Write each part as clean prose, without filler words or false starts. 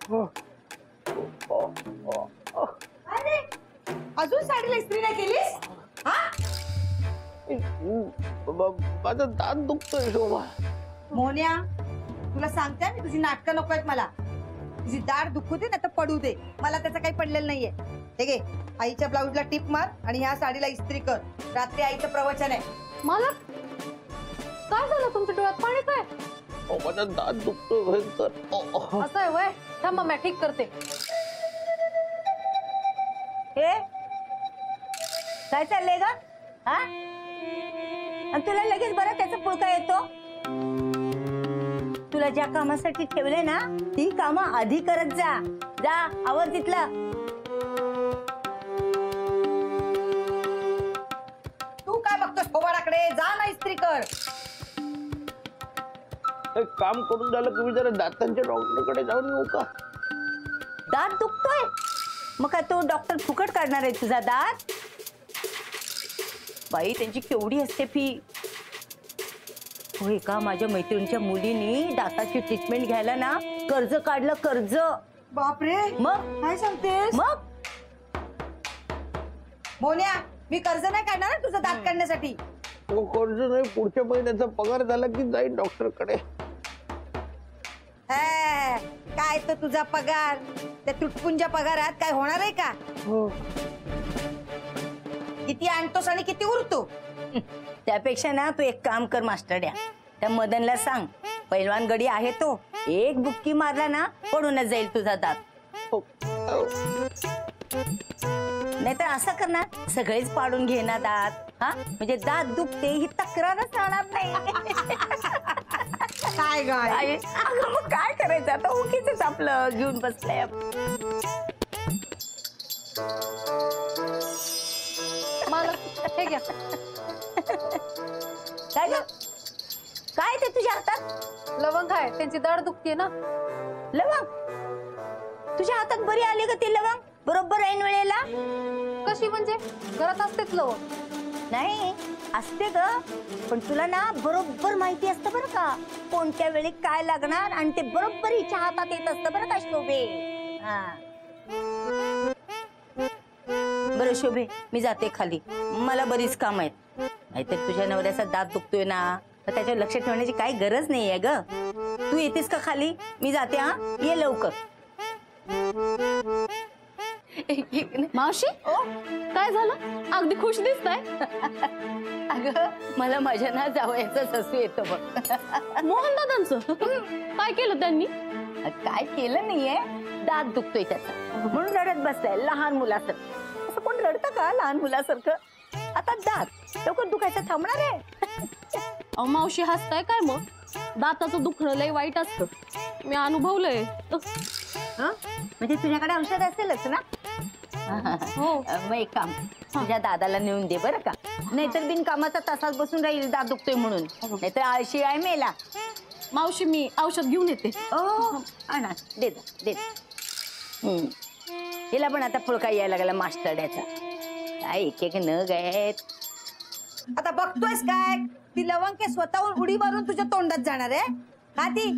अरे अजून साडीला इस्त्री नाही केलीस? माझं दात दुखतोय शोभा. मोन्या, तुला सांगते मी, तुझी नाटकं नको आहेत मला. तुझी दाढ दुखू दे ना तर पडू दे, मला त्याचं काही पडलेलं नाहीये. हे घे, आईच्या ब्लाऊजला टिप मार आणि ह्या साडीला इस्त्री कर. रात्री आईचं प्रवचन आहे. मला काय झालं? तुमच्या डोळ्यात पाणी काय? माझा दात दुखतोय भयंकर. असं आहे वय? थांबा, मी ठीक करते. हे काय चाललंय ग? हा, तुला लगेच बरं त्याचा पुळका येतो. तुला ज्या कामासाठी ठेवले ना ती कामं आधी करत जा. जा आवर तिथलं. तू काय बघतोस फोबाडाकडे? जा ना इस्त्री कर. एक काम करून झालं की मी जरा दातांच्या डॉक्टरकडे जाऊन येऊ का? दात दुखतोय मग काय तो डॉक्टर फुकट काढणार आहे तुझा दात? बाई त्यांची केवढी असते फी. होय का? माझ्या मैत्रिणीच्या मुलीनी दाताची ट्रीटमेंट घ्यायला ना कर्ज काढलं, कर्ज. बापरे. मग काय सांगतेस? मग मोन्या, मी कर्ज नाही काढणार तुझं दात काढण्यासाठी. कर्ज नाही, पुढच्या महिन्याचा पगार झाला की जाईल डॉक्टरकडे. काय तो तुझा पगार? त्या तुटपुंच्या पगारात काय होणार आहे का? किती आणतोस आणि किती उरतो? त्यापेक्षा ना तू एक काम कर मास्टरड्या, त्या मदनला सांग, पैलवान गडी आहे तो, एक बुक्की मारला ना पडूनच जाईल तुझा दात. नाहीतर असं करणार, सगळेच पाडून घे ना दात. हा, म्हणजे दात दुखते ही तक्रारच राहणार नाही. काय गाय? मग काय करायचं आता? उगीच आपलं घेऊन बसलंय. मला हे घ्या. काय ग? काय ते तुझ्या हातात? लवंग आहे, त्यांची दाढ दुखतीये ना. लवंग? तुझ्या हातात बरी आली का ती लवंग? बरोबर ऐन वेळेला. कशी म्हणजे? घरात असतेच लवंग. नाही असते ग, पण तुला ना बरोबर माहिती असतं बरं का, कोणत्या वेळी काय लागणार, आणि ते बरोबर हिच्या हातात येत असतं बरं का शोभे. हा बरं शोभे, मी जाते खाली, मला बरीच काम आहेत. नाहीतर तुझ्या नवऱ्याचा दात दुखतोय ना, तर त्याच्यावर लक्ष ठेवण्याची काही गरज नाहीये ग. तू येतेस का खाली? मी जाते. हा, ये लवकर. मावशी, काय झालं? अगदी खुश दिसताय. अगं मला माझ्या ना जावयाचा ससू येतो बघ. मोहन दादांचं काय केलं त्यांनी? काय केलं नाहीये, दात दुखतोय त्याचा म्हणून रडत बसलाय लहान मुलासारखं. असं कोण रडतं का लहान मुलासारखं? आता दात लवकर दुखायचं थांबणार आहे? मावशी हसताय काय? मग दाताचं दुखणं लय वाईट असतं, मी अनुभवलंय. म्हणजे तुझ्याकडे औषध असेलच ना? हो. मग एक काम, तुझ्या दादाला नेऊन दे बरं का, नाहीतर बिनकामाचा तासात बसून राहील दात दुखतोय म्हणून. नाहीतर आळशी आहे मेला. मावशी मी औषध घेऊन येते. आणा, दे दे. हिला पण आता पुळका यायला लागला मास्टरड्याचा. काय एक एक नग आहेत. आता बघतोयस काय, ती लवंग स्वतःहून उडी मारून तुझ्या तोंडात जाणार आहे. हा ती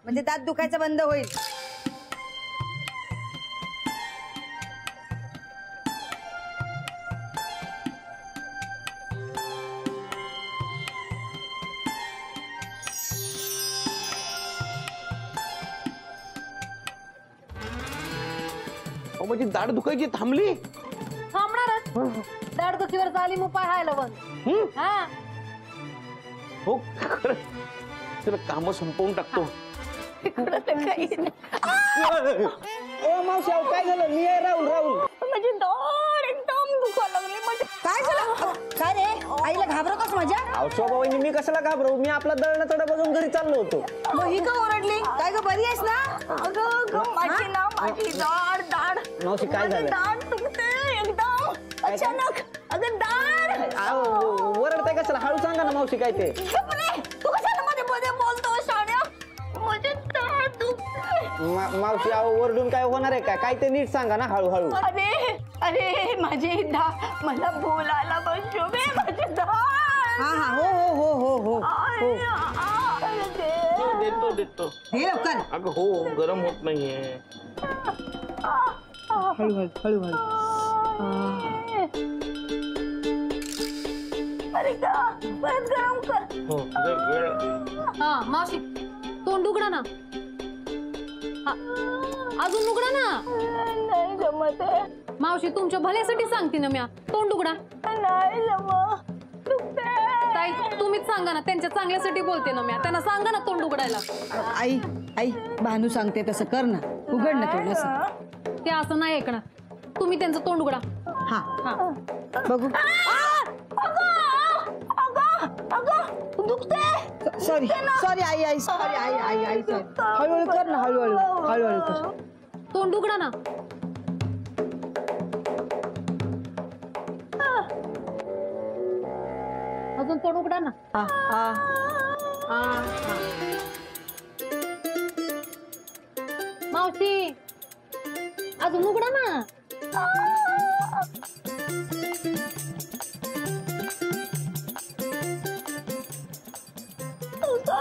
म्हणजे दात दुखायचं बंद होईल. माझी दाढ दुखायची थांबली? थांबणारच. दाढ दुखीवर जालीम उपाय हाय लवंग. हा हो खरं, चला काम संपवून टाकतो. मावशी काय झालं? मी आहे राहुल. माझी दाढ एकदम दुखायला लागली. म्हणजे काय झालं? काय रे, आईला घाबरतोस माझ्या? शोभावानी मी कशाला घाबरवू? मी आपला दळणाचा डबा घेऊन घरी चाललो होतो. मग ही का ओरडली? काय ग, बरी आहेस ना? अगं माझी ना, माझी दाढ मावशी काय झालं? दाढ दुखते एकदम अचानक. अगं दाढ. वरडताय कशाला? हळू सांगा ना मावशी काय ते. तू कशाला मध्ये मध्ये बोलतो शाण्या? माझी दाढ दुखते. मावशी ओरडून काय होणार आहे? काय ते नीट सांगा ना, हळूहळू. अरे अरे माझी दाढ, मला बोलायला बस शोभे. माझी दाढ. हा हो हो हो हो हो. देतो देतो. हे लवकर. अगं हो, गरम होत नाहीये. हळूहळू हळूहळू. हो, वेळ. हा मावशी तोंड उघडा ना. हा, अजून उघडा ना. नाही जमत आहे. मावशी तुमच्या भल्यासाठी सांगते ना म्या. तोंड उघडा. नाही जमत. दुखते. ताई तुम्हीच सांगा ना, त्यांच्या चांगल्यासाठी बोलते ना म्या. त्यांना सांगा ना तोंड उघडायला. आई आई भानू सांगते तसं कर ना. उघड ना थोडंसं. ते असं नाही ऐकणार. तुम्ही त्यांचं तोंड उघडा. हा हा बघू. दुखते. Sorry sorry I I sorry I I I sorry. हळूहळू कर ना. हळूहळू हळूहळू कर. तोंड उघडा ना. अजून तोंड उघडा ना. हा हा. हा, हा. मावशी अजून उघडा ना.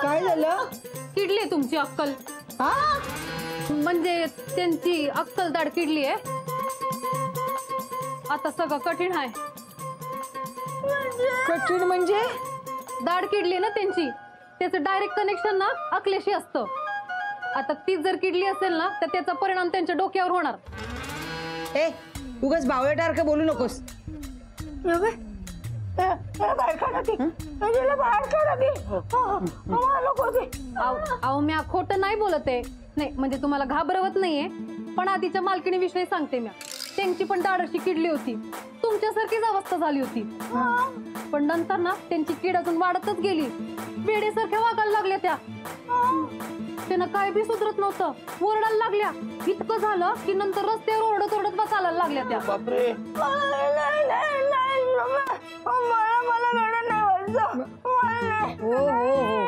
काय झालं? किडली आहे तुमची अक्कल. हा म्हणजे त्यांची अक्कल दाढ किडली आहे. आता सगळं कठीण आहे. कठीण म्हणजे? दाढ किडली ना त्यांची. त्याचं डायरेक्ट कनेक्शन ना अकलेशी असतं. आता ती जर किडली असेल ना तर त्याचा परिणाम त्यांच्या डोक्यावर होणार. ए उगाच बावळटारखं बोलू नकोस. अहो म्या खोटं नाही बोलत आहे. नाही म्हणजे तुम्हाला घाबरवत नाहीये. पण आधीच्या मालकीणीविषयी सांगते म्या. त्यांची पण दाढ अशी किडली होती. तुमच्यासारखीच अवस्था झाली होती. पण नंतर ना त्यांची कीड अजून वाढतच गेली. वेडेसारख्या वागायला लागल्या त्या. त्यांना काय बी सुधरत नव्हतं. ओरडायला लागल्या. इतकं झालं की नंतर रस्त्यावर ओरडत ओरडत बसायला लागल्या त्या. बापरे. हो हो हो.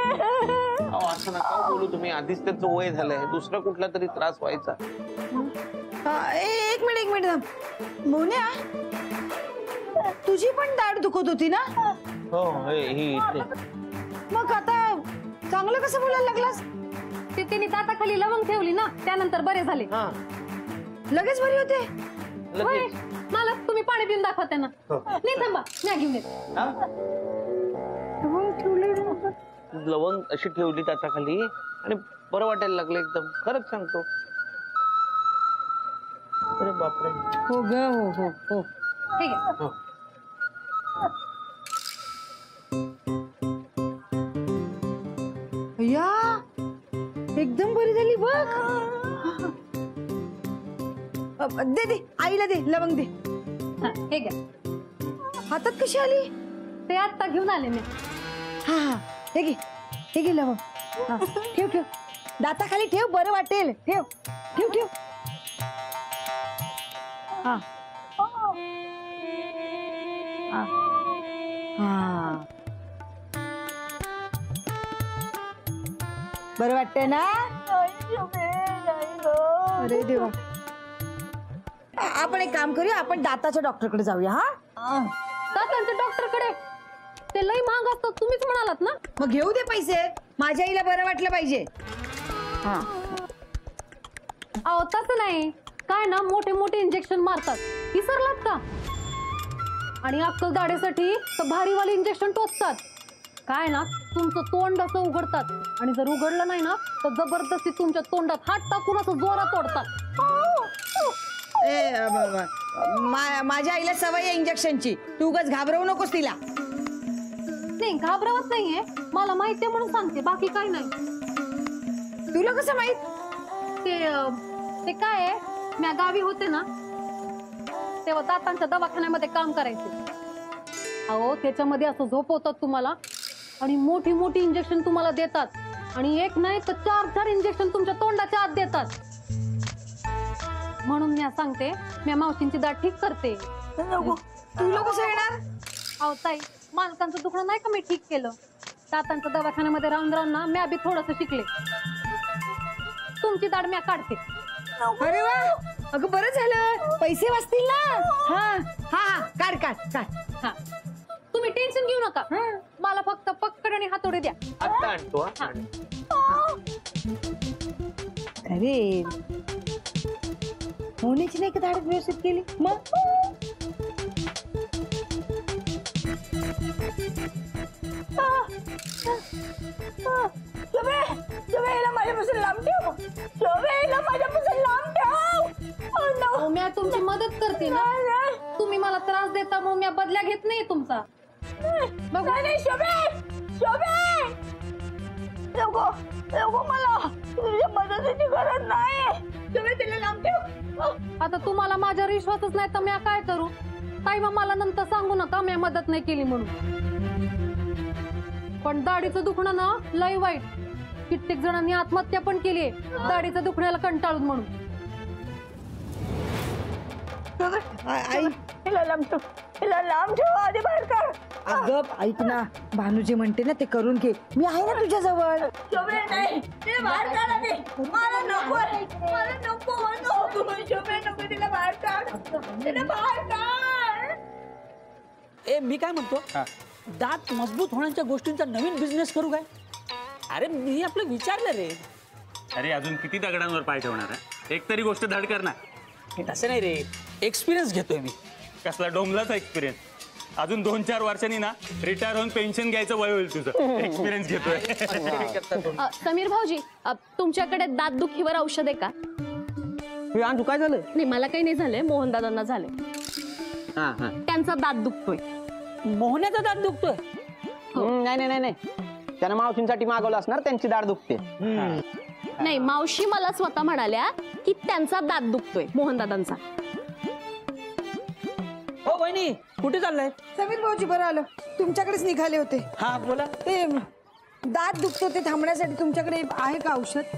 अहो, असं नका बोलू तुम्ही. आधीच त्याचं वय झालंय. दुसरा कुठला तरी त्रास व्हायचा. एक मिनिट थांब. मोन्या तुझी पण दाढ दुखत होती ना? हो ही इथे. मग आता चांगलं कसं बोलायला लागलास? ते त्यांनी दाताखाली लवंग ठेवली ना त्यानंतर बरे झाले. हा लगेच बरी होते? होय. लगेच. मला तुम्ही पाणी पिऊन दाखवा त्यांना. नाही थांबा म्या घेऊन येते. हा? लवंग अशी ठेवली त्याच्याखाली आणि बरं वाटायला लागलं एकदम. खरंच सांगतो. अरे बापरे. हो ग हो हो हो. ठीक आहे. हो. या एकदम बरी झाली बघ. दे दे आईला दे लवंग दे. हा, हे घ्या. हातात कशी आली? ते आत्ता घेऊन आले मी. हा हा हे घे लवंग. हा, ठेव ठेव दाताखाली ठेव. बरं वाटेल. ठेव ठेव ठेव. हा हा हा. बरं वाटतंय ना? अरे देवा. आपण एक काम करूया. आपण दाताच्या डॉक्टरकडे जाऊया. हा दातांच्या डॉक्टरकडे ते लई महाग असतात. तुम्हीच म्हणालात ना. मग घेऊ दे पैसे. माझ्या आईला बरं वाटलं पाहिजे. हा अहो तसं नाही. काय ना मोठे मोठे इंजेक्शन मारतात. विसरलात का? आणि अक्कल दाढेसाठी तर भारीवाले इंजेक्शन टोचतात. काय ना तुमचं तोंड असं उघडतात आणि जर उघडलं नाही ना तर जबरदस्ती तुमच्या तोंडात हात टाकून असं जोरात तोडतात. माझ्या आईला सवय आहे इंजेक्शनची. तू उगाच घाबरवू नकोस तिला. नाही घाबरवत नाहीये. मला माहिती आहे म्हणून सांगते. बाकी काही नाही. तुला कसं माहित? ते काय आहे. मी गावी होते ना तेव्हा दातांच्या दवाखान्यामध्ये काम करायचे. अहो त्याच्यामध्ये असं झोपवतात तुम्हाला आणि मोठी मोठी इंजेक्शन तुम्हाला देतात. आणि एक नाही तर 4 इंजेक्शन तुमच्या तोंडाच्या आत देतात. म्हणून मी सांगते मी मावशींची दाढ ठीक करते. तुला कसं येणार? अहो ताई मालकांचं दुखणं नाही का मी ठीक केलं. दातांच्या दवाखान्यामध्ये राहून राहून ना मी थोडस शिकले. तुमची दाढ मी काढते. अरे वा. अगं बरं झालं. पैसे वाचतील ना. हा हा हा काढ काढ काढ. हा तुम्ही टेन्शन घेऊ नका. मला फक्त पक्कड आणि हातोडे द्या. आत्ता आणतो. हा. हा. अरे मोनीची नाही का धाडस व्यवस्थित केली मग शोभेला माझ्यापासून लांब ठेव. शोभेला माझ्यापासून लांब ठेव. अवम्या तुमची मदत करते ना. तुम्ही मला त्रास देता मग मी बदल्या घेत नाही तुमचा. नाही शोभे शोभे नको नको मला तुझ्या मदतीची गरज नाही. शोभे तिला लांब ठेव. आता तुम्हाला माझ्यावर विश्वासच नाही तर मी काय करू. ताई मग मला नंतर सांगू नका मी मदत नाही केली म्हणून. पण दाढीचं दुखणं ना लय वाईट. कित्येक जणांनी आत्महत्या पण केली आहे दाढीचं दुखण्याला कंटाळून म्हणून. आई तिला लांब ठेव. तिला लांब ठेव. आधी बाहेर काढ. अगं ऐक ना भानूजी म्हणते ना ते करून घे. मी आहे ना तुझ्या जवळ. शोभे नाही तिला बाहेर काढ आधी. मला नको मला नको नको शोभे नको तिला बाहेर काढ. तिला बाहेर काढ. ए मी काय म्हणतो दात मजबूत होण्याच्या गोष्टींचा नवीन बिझनेस करू काय. अरे मी आपलं विचारलं रे. अरे अजून किती दगडांवर पाय ठेवणार आहे. एक तरी गोष्ट धड कर ना. तसं नाही रे एक्सपिरियन्स घेतोय मी. कसला डोंबलाचा एक्सपिरियन्स. अजून 2-4 वर्षांनी ना रिटायर होऊन पेन्शन घ्यायचं वय होईल तुझं. एक्सपिरियन्स घेतोय. समीर भाऊजी तुमच्याकडे दात दुखीवर औषध आहे का. अंजू काय झालं. नाही मला काही नाही झालंय मोहन दादांना झाले. त्यांचा दात दुखतोय. मोहण्याचा दात दुखतोय. नाही नाही नाही नाही त्यानं मावशींसाठी मागवलं असणार त्यांची दाढ दुखते. नाही मावशी मला स्वतः म्हणाल्या की त्यांचा दात दुखतोय मोहन दादांचा. हो बहिणी कुठे चाललाय. समीर भाऊजी बरं आलं तुमच्याकडेच निघाले होते. हा बोला. ते दात दुखतो ते थांबण्यासाठी तुमच्याकडे आहे का औषध.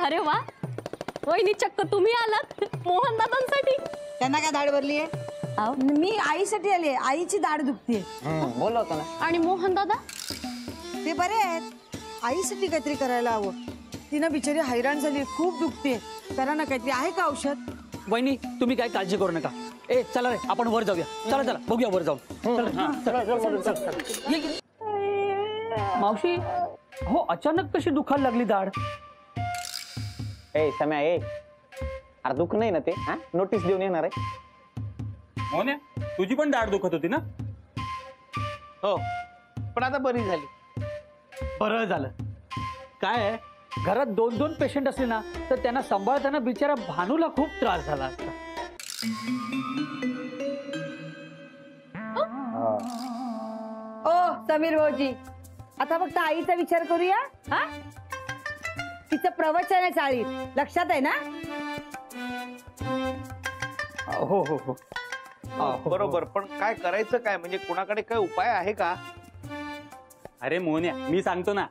अरे वा वहिनी चक्क तुम्ही आलात मोहन दादांसाठी. त्यांना काय दाढ भरली आहे. मी आईसाठी आली आहे. आईची दाढ दुखतीये. बोललो होतो ना. आणि मोहन दादा ते बरे आहेत. आईसाठी काहीतरी करायला हवं. तिनं बिचारी हैराण झाली खूप दुखते. करा ना काहीतरी आहे का औषध. बहिणी तुम्ही काय काळजी करू नका. ए चला रे आपण वर जाऊया. चला चला बघूया वर जाऊन. मावशी हो अचानक कशी दुखायला लागली दाढ. ए सम्या ए अरे दुख नाही ना ते नोटीस देऊन येणार आहे. मोन्या तुझी पण दाढ दुखत होती ना. हो पण आता बरी झाली. बरं झालं. काय आहे घरात 2-2 पेशंट असले ना तर त्यांना सांभाळताना बिचारा भानूला खूप त्रास झाला असता. ओ समीर भाऊजी आता फक्त आईचा विचार करूया. हा तिचं प्रवचन आहे चाळीत लक्षात आहे ना. हो हो हो बरोबर पण काय करायचं काय म्हणजे कुणाकडे काय उपाय आहे का. अरे मोन्या मी सांगतो ना.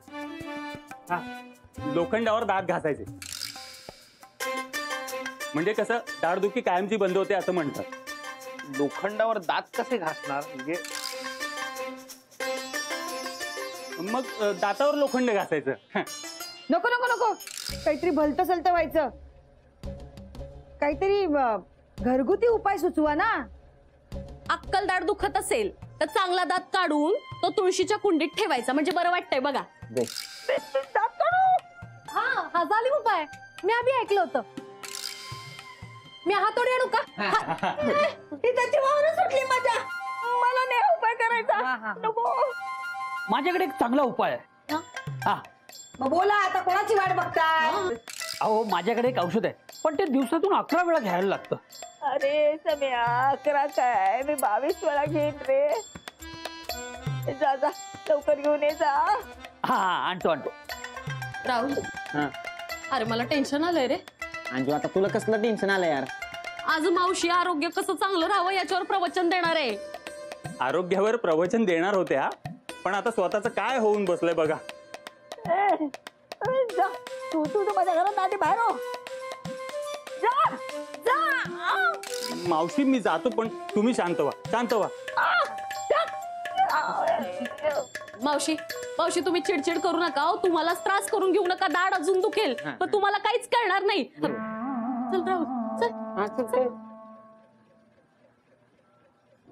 लोखंडावर दात घासायचे म्हणजे कसं दाढदुखी कायमची बंद होते असं म्हणतात. लोखंडावर दात कसे घासणार म्हणजे. मग दातावर लोखंड घासायचं. नको नको नको काहीतरी भलतं सलतं व्हायचं. काहीतरी घरगुती उपाय सुचवा ना. अक्कल दाढ दुखत असेल तर चांगला दात काढून तो तुळशीच्या कुंडीत ठेवायचा म्हणजे बरं वाटतंय बघा. हा झाली उपाय. मी आधी ऐकलं होतं. मी हातोडी आणू का. ती त्याची वाहन सुटली माझ्या. मला नाही उपाय करायचा. नको. माझ्याकडे एक चांगला उपाय आहे. हा मग बोला आता कोणाची वाट बघताय. अहो माझ्याकडे एक औषध आहे पण ते दिवसातून 11 वेळा घ्यायला लागतं. अरे सम्या 11 काय मी 22 वेळा घेईन रे. जा जा लवकर घेऊन ये जा. हा आणतो आणतो. राहुल अरे मला टेन्शन आलंय रे. अंजू आता तुला कसलं टेन्शन आलं यार. आज मावशी आरोग्य कसं चांगलं राहावं याच्यावर प्रवचन देणार आहे. आरोग्यावर प्रवचन देणार होत्या पण आता स्वतःच काय होऊन बसलंय बघा. जा तू तू माझ्या घरात आधी बाहेर हो. जा जा. मावशी मी जातो पण तुम्ही शांत व्हा शांत व्हा. मावशी मावशी तुम्ही चिडचिड करू नका. तुम्हाला त्रास करून घेऊ नका. दाढ अजून दुखेल पण तुम्हाला काहीच कळणार नाही. चल राहुल चल.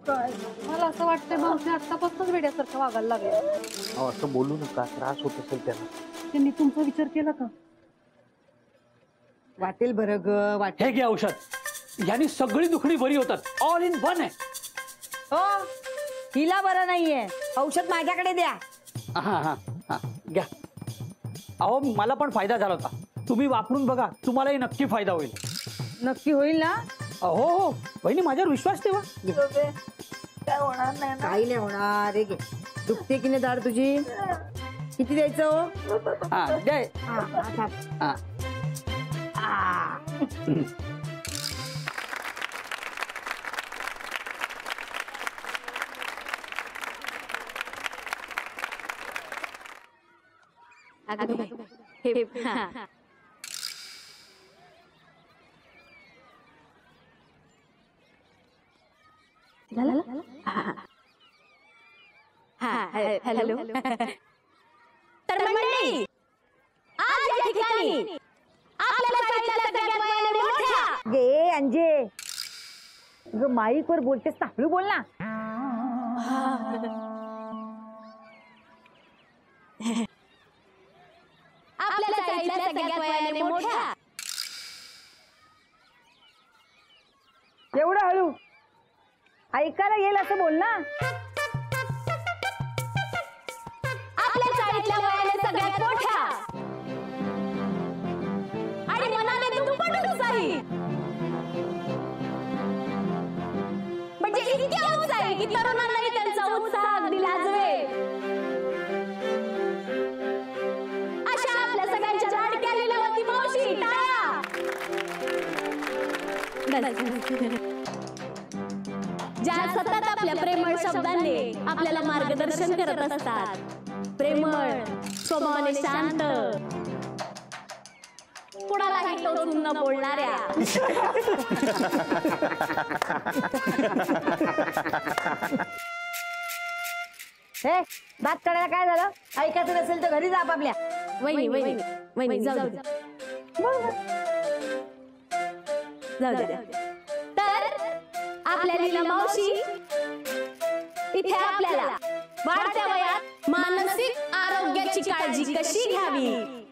मला असं वाटतंय मावशी आत्तापासूनच वेड्यासारखं वागायला लागले. अहो, असं बोलू नका, त्रास होत असेल त्याला. त्यांनी तुमचा विचार केला का? वाटेल बरं ग वाटेल. हे घे औषध, याने सगळी दुखणी बरी होतात. ऑल इन वन आहे. हो हिला बरं नाहीये, औषध माझ्याकडे द्या. हा हा हा घ्या. अहो मला पण फायदा झाला होता, तुम्ही वापरून बघा, तुम्हालाही नक्की फायदा होईल. नक्की होईल ना? हो हो बहिणी, माझ्यावर विश्वास ठेवा. काय होणार नाही ना? काही नाही होणार. रे घे. दुखते की नाही दाढ तुझी? किती द्यायचं हो? हा दे. हा हॅलो. तर मंडळी, आज या ठिकाणी आपल्याला शाळेतल्या सगळ्यात वयाने मोठ्या गे अंजे, ग माईक वर बोलतेस ना, हळू बोल ना. आपल्याला शाळेतल्या सगळ्यात वयाने मोठ्या एवढं हळू ऐकायला येईल असं बोल ना. आपल्या शाळेतल्या वयाने सगळ्यात मोठ्या आणि मनाने दुप्पट उत्साही, म्हणजे इतके उत्साही की तरुणांनाही त्यांचा उत्साह अगदी लाजवे, अशा आपल्या सगळ्यांच्या लाडक्या लीलावती मावशी, टाळ्या. ज्या सतत आपल्या प्रेमळ शब्दांनी आपल्याला मार्गदर्शन करत असतात, प्रेमळ स्वभावाने शांत, कुणालाही टोचून न बोलणाऱ्या, हे दात काढायला काय झालं? ऐकायचं नसेल तर घरी जा आपापल्या. वहिनी वहिनी वहिनी जाऊ द्या. जाऊ द्या. तर आपल्या लीला मावशी इथे आपल्याला वाढत्या वयात मानसिक आरोग्याची काळजी कशी घ्यावी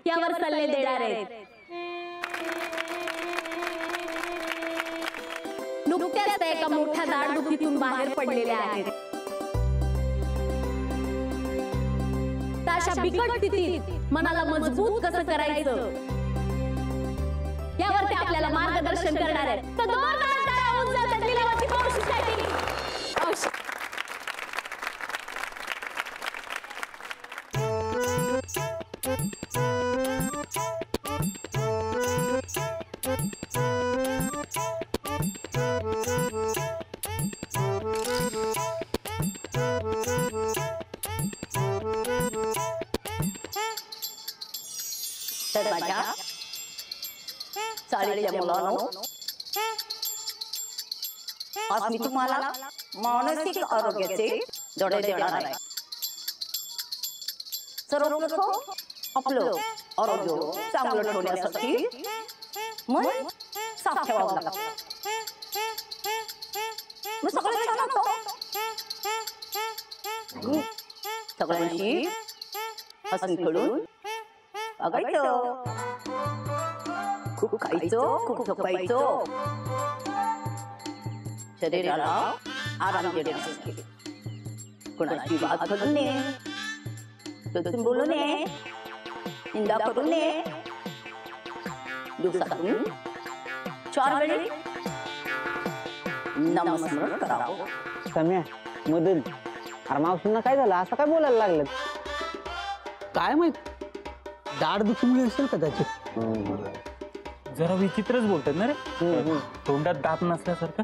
यावर सल्ले देणार आहेत. नुकत्याच त्या एका मोठ्या दाढदुखीतून बाहेर पडलेल्या आहेत. तर अशा बिकट स्थितीत मनाला मजबूत कसं करायचं यावर ते आपल्याला मार्गदर्शन करणार आहेत. तर जोरदार टाळ्या उंचावतात लीलावती मावशीसाठी. मावशी. तर माझ्या चाळीच्या मुलांनो, आज मी तुम्हाला मानसिक आरोग्याचे धडे देणार आहे. सर्वप्रथम आपलं आरोग्य चांगलं ठेवण्यासाठी मन साफ ठेवावं लागतं. मग सगळ्यांशी हसून खेळून बघायचं, खूप खायचं, खूप झोपायचं, शरीराला आराम देण्यासाठी. कोणाची बात करू नये, टोचून बोलू नये, निंदा करू नये. दिवसातून 4 वेळी नामस्मरण करावं. सम्या, मदत, अरे मावशींना काय झालं, असं काय बोलायला लागलं? काय माहित, दाढ दुखीमुळे असेल कदाचित. जरा विचित्रच बोलतात ना रे, तोंडात दात नसल्यासारखं.